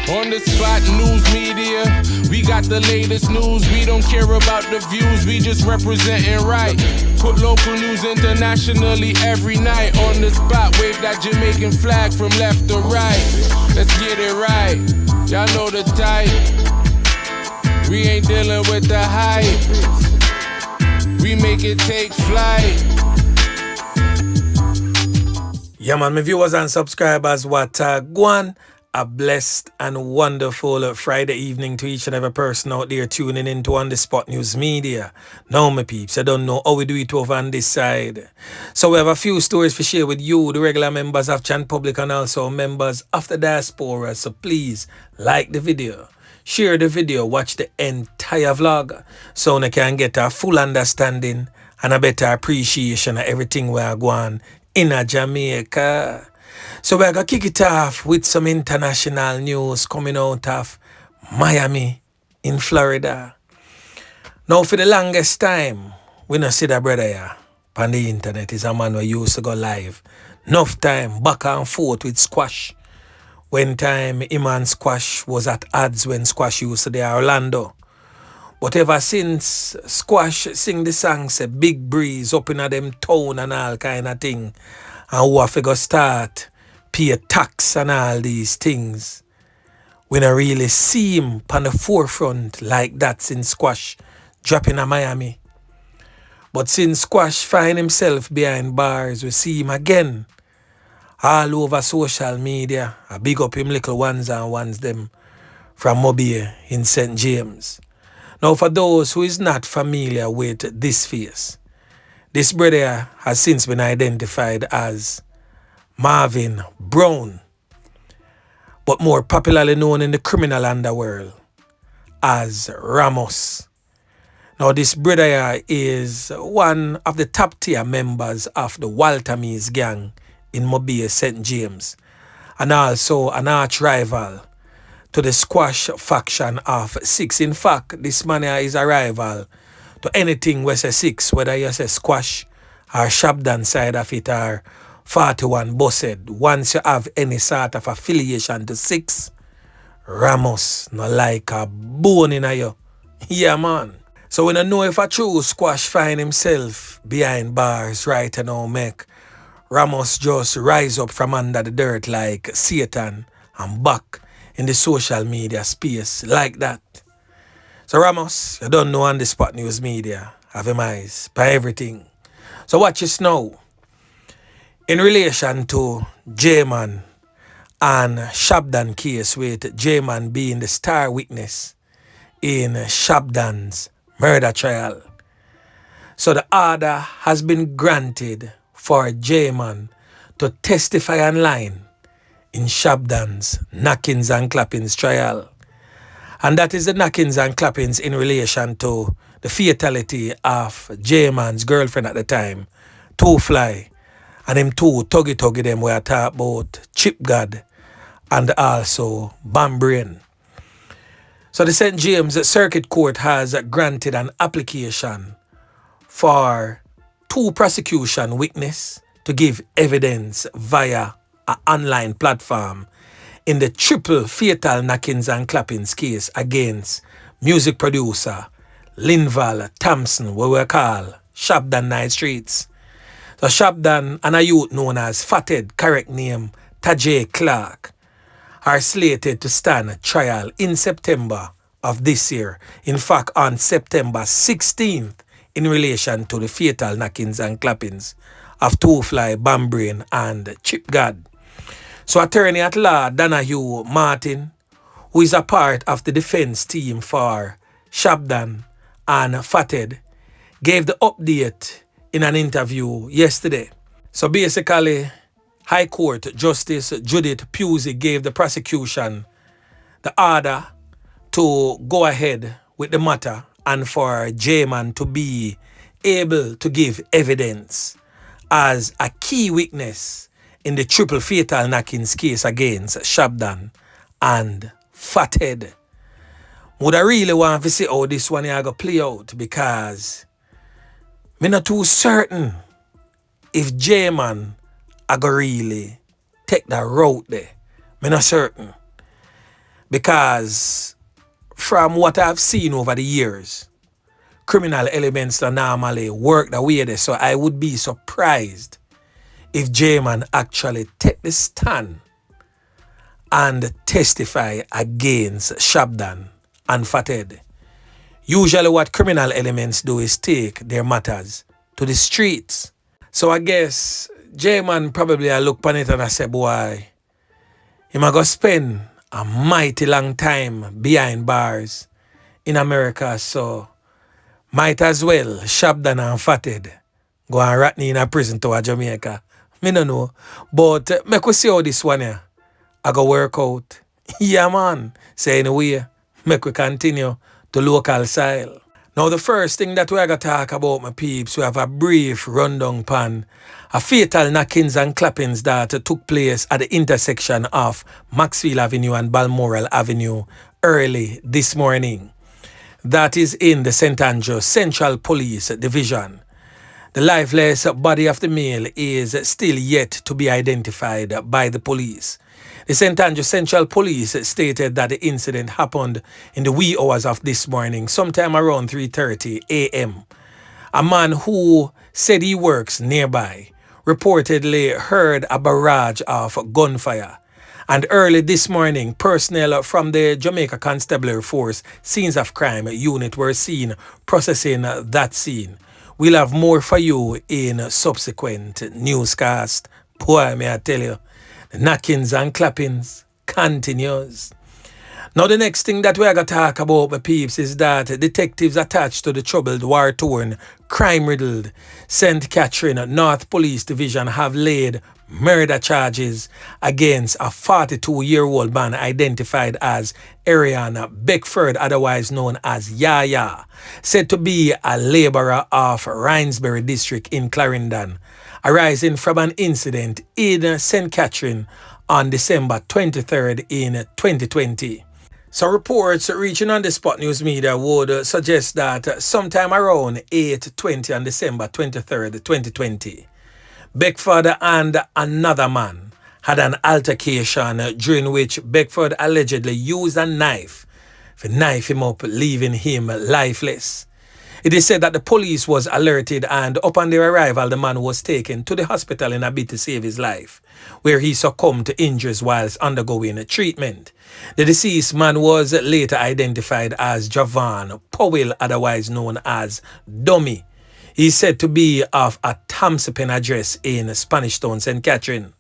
On the spot news media, we got the latest news. We don't care about the views, we just representing right. Put local news internationally every night. On the spot, wave that Jamaican flag from left to right. Let's get it right, y'all know the type. We ain't dealing with the hype. We make it take flight. Yeah man, my viewers and subscribers, what go on? A blessed and wonderful Friday evening to each and every person out there tuning into On The Spot News Media. Now my peeps, I don't know how we do it over on this side. So we have a few stories to share with you, the regular members of Chan Public and also members of the diaspora. So please like the video, share the video, watch the entire vlog so you can get a full understanding and a better appreciation of everything we are going in Jamaica. So we're going to kick it off with some international news coming out of Miami in Florida. Now for the longest time, we don't see that brother here on the internet. Is a man who used to go live. Enough time back and forth with Squash. When time him and Squash was at odds when Squash used to be Orlando. But ever since Squash sing the song say Big Breeze up in them town and all kind of thing, and who have to go start pay tax and all these things, we don't really see him on the forefront like that since Squash dropping in Miami. But since Squash find himself behind bars, we see him again all over social media. I big up him little ones and ones them from Mobile in St. James. Now for those who is not familiar with this face, this brother has since been identified as Marvin Brown, but more popularly known in the criminal underworld as Ramos. Now this brother is one of the top tier members of the Walter Mees gang in Mobile, St. James, and also an arch rival to the Squash faction of Six. In fact, this man here is a rival to anything we say Six, whether you say Squash or ShabDon side of it or 41 Bossed. Once you have any sort of affiliation to Six, Ramos no like a bone in you. Yeah man. So we don't know if a true Squash find himself behind bars right now make Ramos just rise up from under the dirt like Satan and back in the social media space like that. So Ramos, you don't know On The Spot News Media, have him eyes by everything. So watch this now. In relation to J-Man and ShabDon case with J-Man being the star witness in ShabDon's murder trial. So the order has been granted for J-Man to testify online in ShabDon's knockings and clappings trial. And that is the knockings and clappings in relation to the fatality of J-Man's girlfriend at the time, Two Fly, and them two tuggy them were talk about Chip God and also Bambrain. So the St. James Circuit Court has granted an application for two prosecution witnesses to give evidence via an online platform in the triple fatal knockings and clappings case against music producer Linval Thompson, what we call ShabDon Night Streets. So ShabDon and a youth known as FatHead, correct name Tajay Clark, are slated to stand trial in September of this year. In fact, on September 16th, in relation to the fatal knockings and clappings of Two Fly, Bambrain and Chip God. So attorney at law Donahue Martin, who is a part of the defense team for ShabDon and FatHead, gave the update in an interview yesterday. So basically, High Court Justice Judith Pusey gave the prosecution the order to go ahead with the matter and for J-Man to be able to give evidence as a key witness in the triple fatal knockings case against ShabDon and FatHead. Would I really want to see how this one here go play out, because me not too certain if J-Man I go really take that route there. Me not certain. Because from what I've seen over the years, criminal elements don't normally work the way they, so I would be surprised if J-Man actually take the stand and testify against ShabDon and FatHead. Usually what criminal elements do is take their matters to the streets. So I guess J-Man probably I look upon it and I say, boy, he might go spend a mighty long time behind bars in America, so might as well ShabDon and FatHead go and rat me in a prison to a Jamaica. Me no know. But make we see how this one here I go work out. Yeah man. So anyway, make we continue to local style. Now the first thing that we are going to talk about, my peeps, we have a brief rundown pan a fatal knockings and clappings that took place at the intersection of Maxfield Avenue and Balmoral Avenue early this morning. That is in the St. Andrew Central Police Division. The lifeless body of the male is still yet to be identified by the police. The St. Andrew Central Police stated that the incident happened in the wee hours of this morning, sometime around 3:30 a.m. A man who said he works nearby reportedly heard a barrage of gunfire. And early this morning, personnel from the Jamaica Constabulary Force Scenes of Crime unit were seen processing that scene. We'll have more for you in subsequent newscast. Boy, may I tell you, the knockings and clappings continues. Now the next thing that we're going to talk about, my peeps, is that detectives attached to the troubled, war-torn, crime-riddled St. Catherine North Police Division have laid murder charges against a 42-year-old man identified as Ariana Beckford, otherwise known as Yaya, said to be a laborer of Rhinesbury district in Clarendon, arising from an incident in St. Catherine on December 23rd in 2020. So reports reaching on the Spot News Media would suggest that sometime around 8:20 on December 23rd, 2020, Beckford and another man had an altercation during which Beckford allegedly used a knife to knife him up, leaving him lifeless. It is said that the police was alerted and upon their arrival, the man was taken to the hospital in a bid to save his life, where he succumbed to injuries whilst undergoing treatment. The deceased man was later identified as Javan Powell, otherwise known as Dummy. He is said to be of a Tamsipen address in Spanish Town, St. Catherine.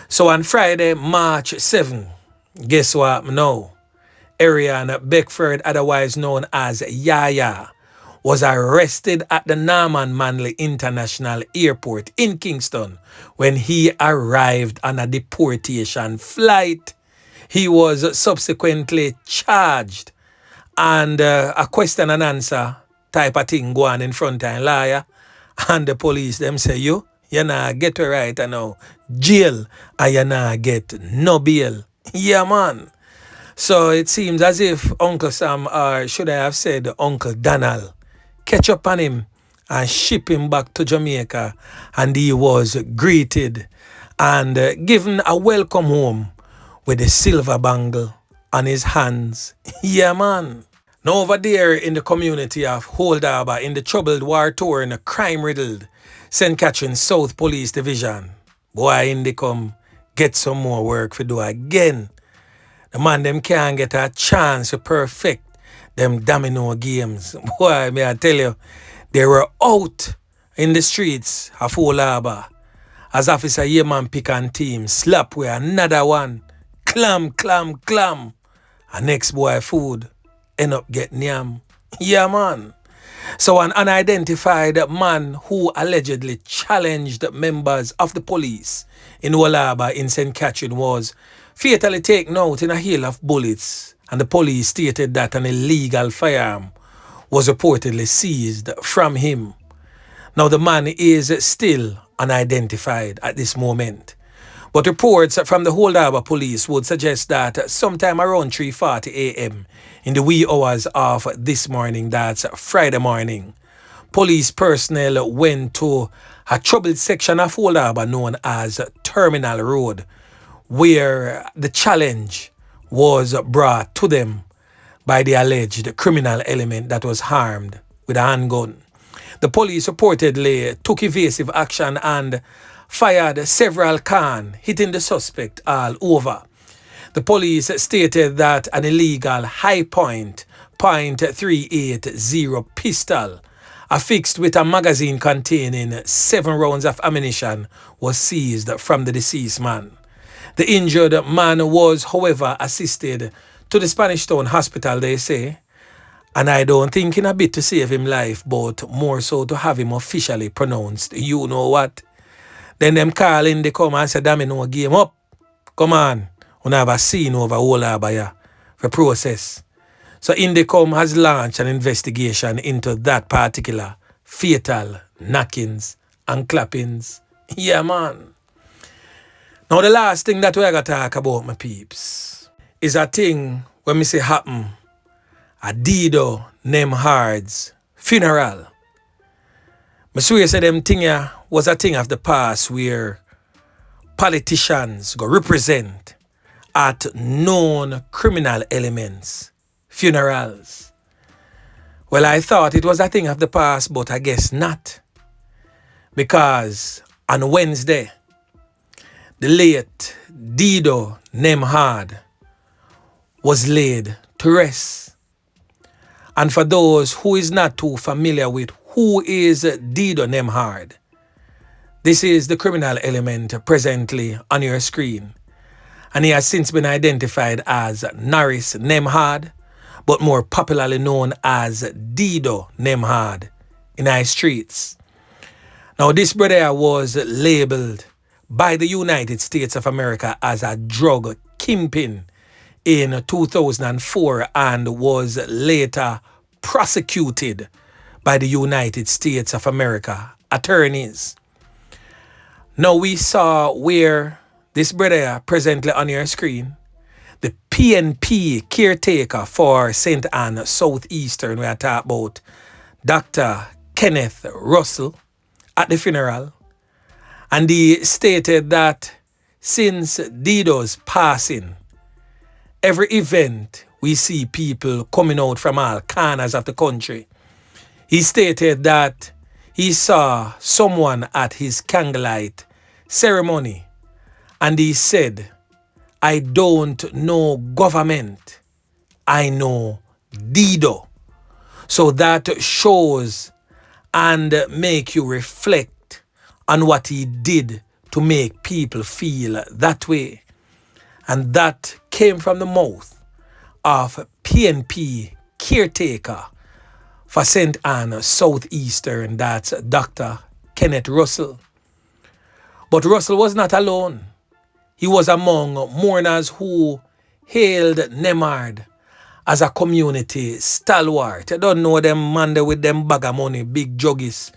So on Friday, March 7, guess what now? Ariana Beckford, otherwise known as Yaya, was arrested at the Norman Manley International Airport in Kingston when he arrived on a deportation flight. He was subsequently charged and a question and answer type of thing go on in front of a lawyer, and the police them say you nah get it right now. Jail and you nah get no bail. Yeah man. So it seems as if Uncle Sam, or should I have said Uncle Donald, catch up on him and ship him back to Jamaica, and he was greeted and given a welcome home with a silver bangle on his hands. Yeah man. Now over there in the community of Old Harbour, in the troubled, war-torn, crime-riddled St. Catherine South Police Division, boy in they come get some more work to do again. The man them can't get a chance to perfect them domino games. Boy, may I tell you, they were out in the streets of Old Harbour as Officer Yeman pick and team slap with another one. Clam. And next boy food end up getting yam. Yeah man. So an unidentified man who allegedly challenged members of the police in Old Harbour in St. Catherine was fatally taken out in a hail of bullets, and the police stated that an illegal firearm was reportedly seized from him. Now the man is still unidentified at this moment, but reports from the Old Harbour police would suggest that sometime around 3:40 a.m. in the wee hours of this morning, that's Friday morning, police personnel went to a troubled section of Old Harbour known as Terminal Road, where the challenge was brought to them by the alleged criminal element that was armed with a handgun. The police reportedly took evasive action and fired several cans, hitting the suspect all over. The police stated that an illegal high point .380 pistol affixed with a magazine containing 7 rounds of ammunition was seized from the deceased man. The injured man was, however, assisted to the Spanish Town Hospital, they say, and I don't think in a bit to save him life, but more so to have him officially pronounced, you know what? Then them call in, they come and say, damn, no game up. Come on, we have a scene over all Abaya for process. So Indicom has launched an investigation into that particular fatal knockings and clappings. Yeah, man. Now the last thing that we got to talk about, my peeps, is a thing when me say happen a Deedo named Hard's funeral. I swear say them thing was a thing of the past where politicians go represent at known criminal elements funerals. Well, I thought it was a thing of the past, but I guess not. Because on Wednesday, the late Deedo Nemhard was laid to rest. And for those who is not too familiar with who is Deedo Nemhard, this is the criminal element presently on your screen. And he has since been identified as Norris Nemhard, but more popularly known as Deedo Nemhard in our streets. Now this brother was labeled by the United States of America as a drug kingpin in 2004 and was later prosecuted by the United States of America attorneys. Now we saw where this brother presently on your screen, the PNP caretaker for St. Anne Southeastern, we are talking about Dr. Kenneth Russell at the funeral. And he stated that since Deedo's passing, every event we see people coming out from all corners of the country. He stated that he saw someone at his candlelight ceremony and he said, I don't know government, I know Deedo. So that shows and make you reflect on what he did to make people feel that way. And that came from the mouth of PNP caretaker for St. Anne Southeastern, that's Dr. Kenneth Russell. But Russell was not alone. He was among mourners who hailed Nemhard as a community stalwart. I don't know them man there with them bag of money, big juggies,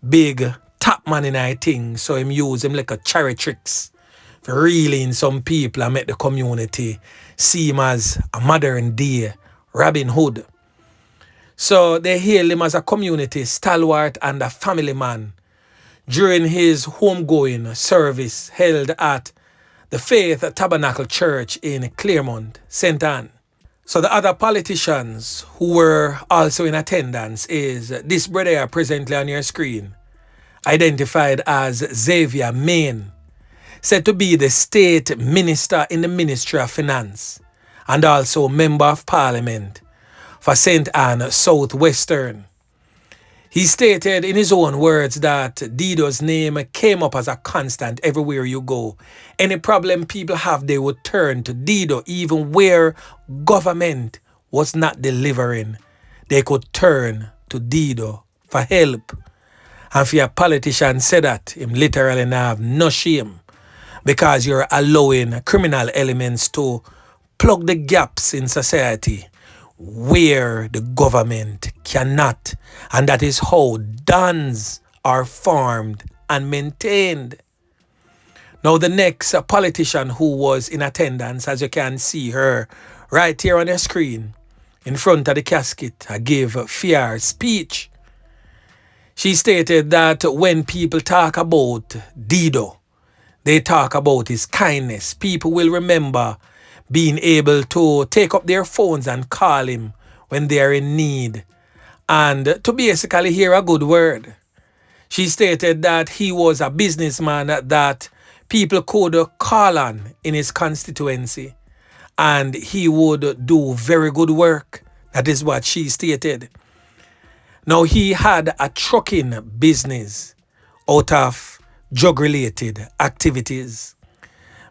big top man in I thing. So him use him like a cherry tricks for reeling some people and make the community see him as a modern day Robin Hood. So they hailed him as a community stalwart and a family man during his homegoing service held at the Faith Tabernacle Church in Claremont, St. Anne. So the other politicians who were also in attendance is this brother presently on your screen, identified as Xavier Main, said to be the state minister in the Ministry of Finance and also member of parliament for St. Anne Southwestern. He stated in his own words that Deedo's name came up as a constant everywhere you go. Any problem people have, they would turn to Deedo. Even where government was not delivering, they could turn to Deedo for help. And for a politician say that, him literally now have no shame, because you're allowing criminal elements to plug the gaps in society where the government cannot. And that is how dons are formed and maintained. Now the next politician who was in attendance, as you can see her right here on your screen, in front of the casket, I gave a fair speech. She stated that when people talk about Deedo, they talk about his kindness. People will remember being able to take up their phones and call him when they are in need and to basically hear a good word. She stated that he was a businessman that people could call on in his constituency and he would do very good work. That is what she stated. Now, he had a trucking business out of drug-related activities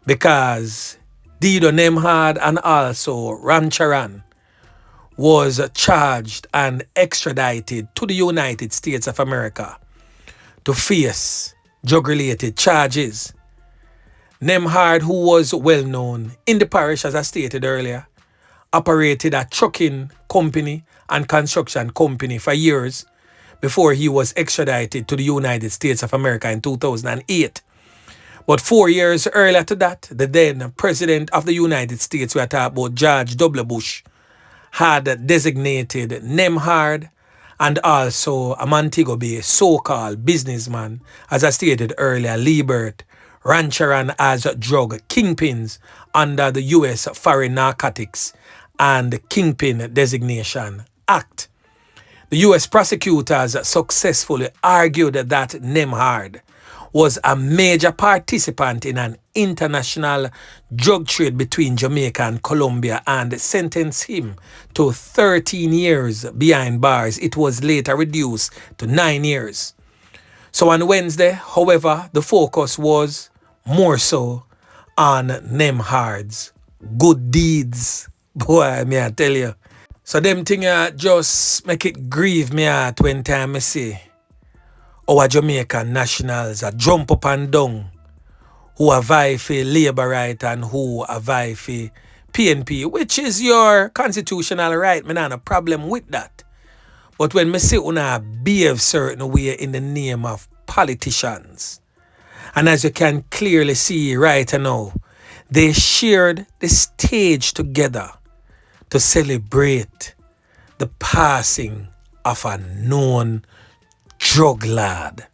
because Deedo Nemhard and also Ramcharan was charged and extradited to the United States of America to face drug-related charges. Nemhard, who was well known in the parish, as I stated earlier, operated a trucking company and construction company for years before he was extradited to the United States of America in 2008. But 4 years earlier to that, the then President of the United States, we are talking about George W. Bush, had designated Nemhard and also a Montego Bay so-called businessman, as I stated earlier, Liebert, Rancharan as drug kingpins under the U.S. Foreign Narcotics and Kingpin Designation Act. The U.S. prosecutors successfully argued that Nemhard was a major participant in an international drug trade between Jamaica and Colombia and sentenced him to 13 years behind bars. It was later reduced to 9 years. So on Wednesday, however, the focus was more so on Nemhard's good deeds. Boy, me I tell you. So them thing just make it grieve me heart when time I see our Jamaican nationals jump up and down who are vie for labor right and who are vie for PNP, which is your constitutional right. Me not no problem with that. But when me see una behave certain way in the name of politicians, and as you can clearly see right now, they shared the stage together to celebrate the passing of a known drug lord.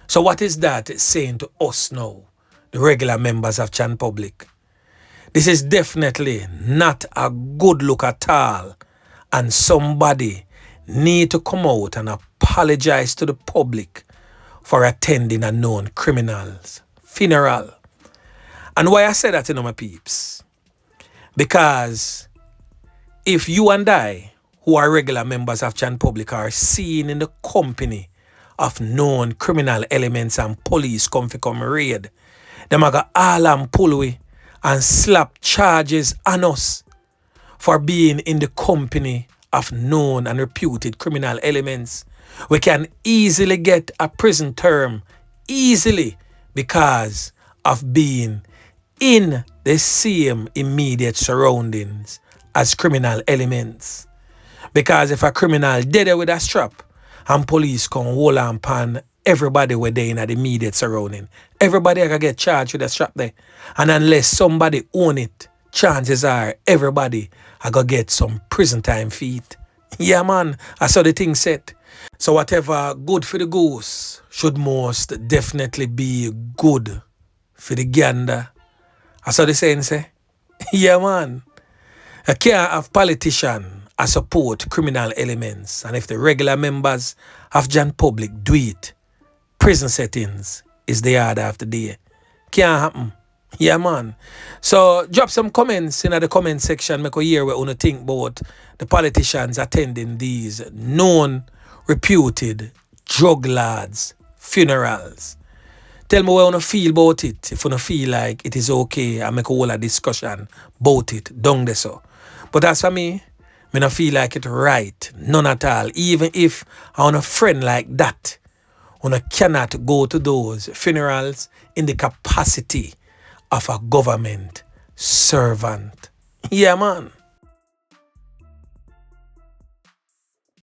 So what is that saying to us now, the regular members of Chan Public? This is definitely not a good look at all, and somebody need to come out and apologize to the public for attending a known criminal's funeral. And why I say that, you know, my peeps? Because if you and I, who are regular members of Chan Public, are seen in the company of known criminal elements and police come raid, them a go all and pull we and slap charges on us for being in the company of known and reputed criminal elements. We can easily get a prison term, easily, because of being in the same immediate surroundings as criminal elements. Because if a criminal dead there with a strap and police come hold on pan everybody were there in the immediate surrounding, everybody can get charged with a strap there. And unless somebody own it, chances are everybody are gonna get some prison time feet. Yeah man, I saw the thing set. So whatever good for the goose should most definitely be good for the gander. I saw the saying say. Yeah man. I can't have politicians support criminal elements, and if the regular members of Jan Public do it, prison settings is the order of the day. Can't happen. Yeah man. So drop some comments in the comment section. Make a hear what you think about the politicians attending these known reputed drug lords funerals. Tell me what you feel about it. If you feel like it is okay, I make a whole discussion about it down there so. But as for me don't feel like it right. None at all. Even if I want a friend like that, I cannot go to those funerals in the capacity of a government servant. Yeah, man.